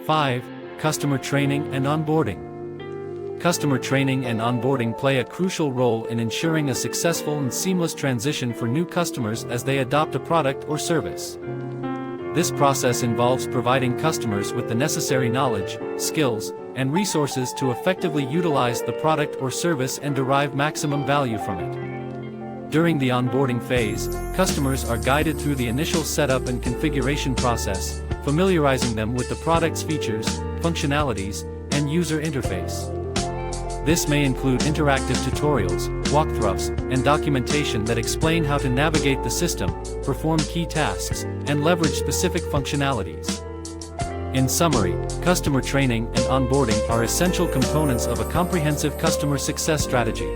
5. Customer training and onboarding. Customer training and onboarding play a crucial role in ensuring a successful and seamless transition for new customers as they adopt a product or service. This process involves providing customers with the necessary knowledge, skills, and resources to effectively utilize the product or service and derive maximum value from it. During the onboarding phase, customers are guided through the initial setup and configuration process, familiarizing them with the product's features, functionalities, and user interface. This may include interactive tutorials, walkthroughs, and documentation that explain how to navigate the system, perform key tasks, and leverage specific functionalities. In summary, customer training and onboarding are essential components of a comprehensive customer success strategy.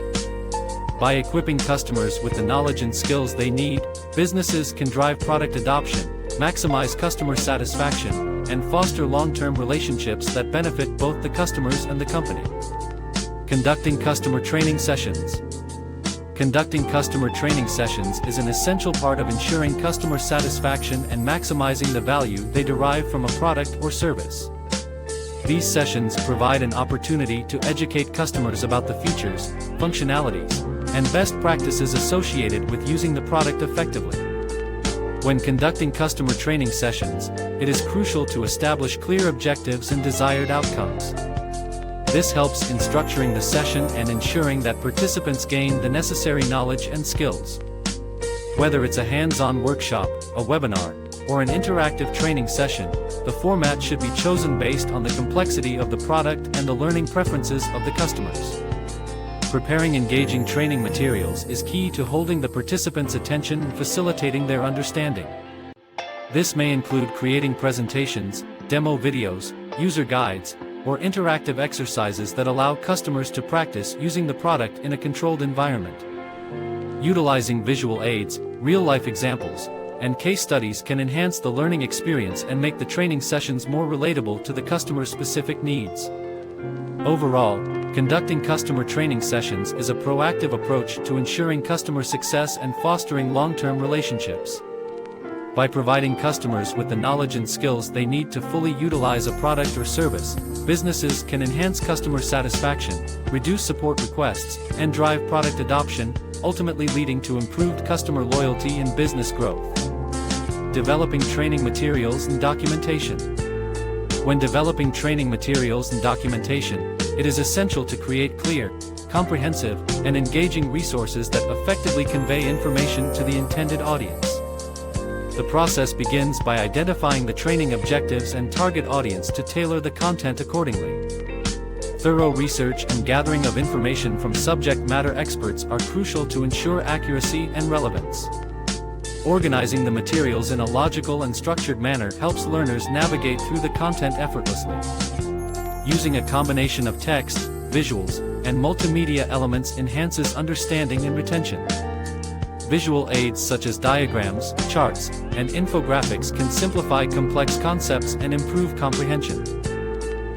By equipping customers with the knowledge and skills they need, businesses can drive product adoption, maximize customer satisfaction, and foster long-term relationships that benefit both the customers and the company. Conducting customer training sessions. Conducting customer training sessions is an essential part of ensuring customer satisfaction and maximizing the value they derive from a product or service. These sessions provide an opportunity to educate customers about the features, functionalities, and best practices associated with using the product effectively. When conducting customer training sessions, it is crucial to establish clear objectives and desired outcomes. This helps in structuring the session and ensuring that participants gain the necessary knowledge and skills. Whether it's a hands-on workshop, a webinar, or an interactive training session, the format should be chosen based on the complexity of the product and the learning preferences of the customers. Preparing engaging training materials is key to holding the participants' attention and facilitating their understanding. This may include creating presentations, demo videos, user guides, or interactive exercises that allow customers to practice using the product in a controlled environment. Utilizing visual aids, real-life examples, and case studies can enhance the learning experience and make the training sessions more relatable to the customer's specific needs. Overall, conducting customer training sessions is a proactive approach to ensuring customer success and fostering long-term relationships. By providing customers with the knowledge and skills they need to fully utilize a product or service, businesses can enhance customer satisfaction, reduce support requests, and drive product adoption, ultimately leading to improved customer loyalty and business growth. Developing training materials and documentation. When developing training materials and documentation, it is essential to create clear, comprehensive, and engaging resources that effectively convey information to the intended audience. The process begins by identifying the training objectives and target audience to tailor the content accordingly. Thorough research and gathering of information from subject matter experts are crucial to ensure accuracy and relevance. Organizing the materials in a logical and structured manner helps learners navigate through the content effortlessly. Using a combination of text, visuals, and multimedia elements enhances understanding and retention. Visual aids such as diagrams, charts, and infographics can simplify complex concepts and improve comprehension.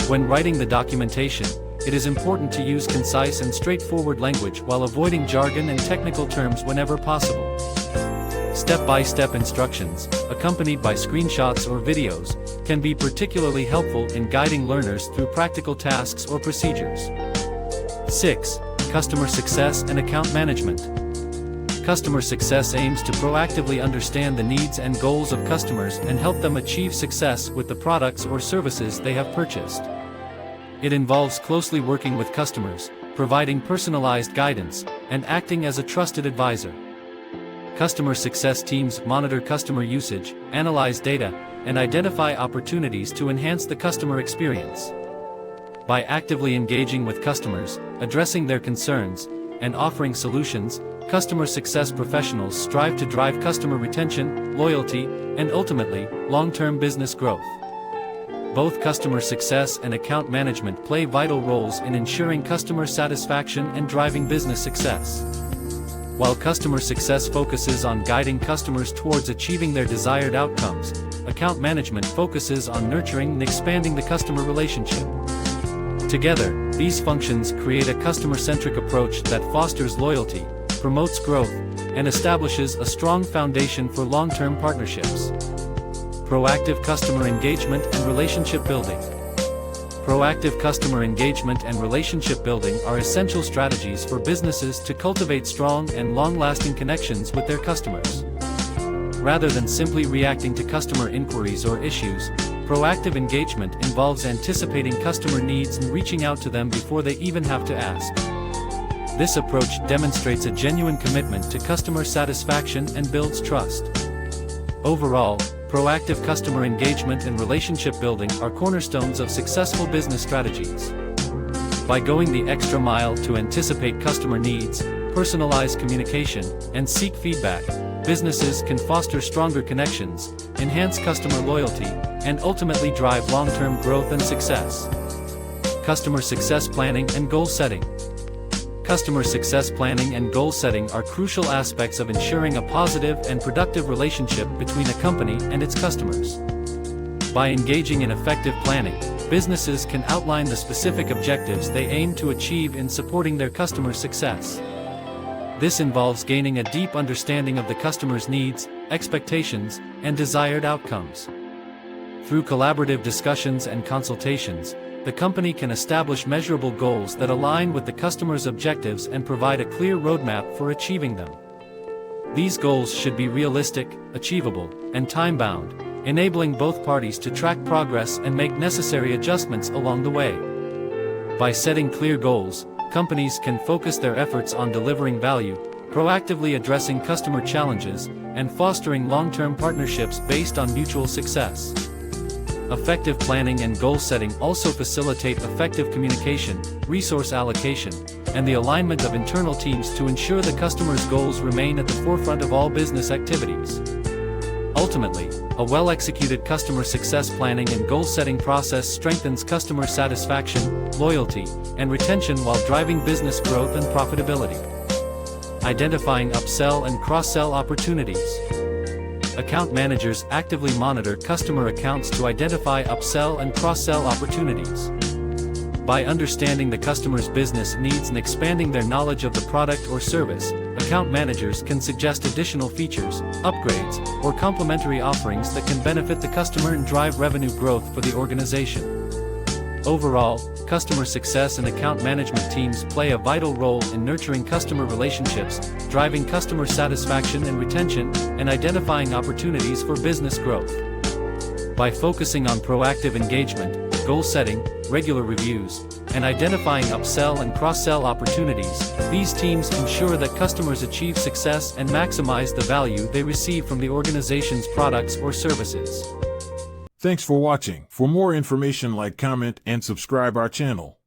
When writing the documentation, it is important to use concise and straightforward language while avoiding jargon and technical terms whenever possible. Step-by-step instructions, accompanied by screenshots or videos, can be particularly helpful in guiding learners through practical tasks or procedures. 6. Customer success and account management. Customer success aims to proactively understand the needs and goals of customers and help them achieve success with the products or services they have purchased. It involves closely working with customers, providing personalized guidance, and acting as a trusted advisor. Customer success teams monitor customer usage, analyze data, and identify opportunities to enhance the customer experience. By actively engaging with customers, addressing their concerns, and offering solutions, customer success professionals strive to drive customer retention, loyalty, and ultimately, long-term business growth. Both customer success and account management play vital roles in ensuring customer satisfaction and driving business success. While customer success focuses on guiding customers towards achieving their desired outcomes, account management focuses on nurturing and expanding the customer relationship. Together, these functions create a customer-centric approach that fosters loyalty, promotes growth, and establishes a strong foundation for long-term partnerships. Proactive customer engagement and relationship building. Proactive customer engagement and relationship building are essential strategies for businesses to cultivate strong and long-lasting connections with their customers. Rather than simply reacting to customer inquiries or issues, proactive engagement involves anticipating customer needs and reaching out to them before they even have to ask. This approach demonstrates a genuine commitment to customer satisfaction and builds trust. Overall, proactive customer engagement and relationship building are cornerstones of successful business strategies. By going the extra mile to anticipate customer needs, personalize communication, and seek feedback, businesses can foster stronger connections, enhance customer loyalty, and ultimately drive long-term growth and success. Customer success planning and goal setting. Customer success planning and goal setting are crucial aspects of ensuring a positive and productive relationship between a company and its customers. By engaging in effective planning, businesses can outline the specific objectives they aim to achieve in supporting their customer success. This involves gaining a deep understanding of the customer's needs, expectations, and desired outcomes. Through collaborative discussions and consultations, the company can establish measurable goals that align with the customer's objectives and provide a clear roadmap for achieving them. These goals should be realistic, achievable, and time-bound, enabling both parties to track progress and make necessary adjustments along the way. By setting clear goals, companies can focus their efforts on delivering value, proactively addressing customer challenges, and fostering long-term partnerships based on mutual success. Effective planning and goal setting also facilitate effective communication, resource allocation, and the alignment of internal teams to ensure the customer's goals remain at the forefront of all business activities. Ultimately, a well-executed customer success planning and goal-setting process strengthens customer satisfaction, loyalty, and retention while driving business growth and profitability. Identifying upsell and cross-sell opportunities. Account managers actively monitor customer accounts to identify upsell and cross-sell opportunities. By understanding the customer's business needs and expanding their knowledge of the product or service, account managers can suggest additional features, upgrades, or complementary offerings that can benefit the customer and drive revenue growth for the organization. Overall, customer success and account management teams play a vital role in nurturing customer relationships, driving customer satisfaction and retention, and identifying opportunities for business growth. By focusing on proactive engagement, goal setting, regular reviews, and identifying upsell and cross-sell opportunities, these teams ensure that customers achieve success and maximize the value they receive from the organization's products or services. Thanks for watching. For more information, like, comment, and subscribe our channel.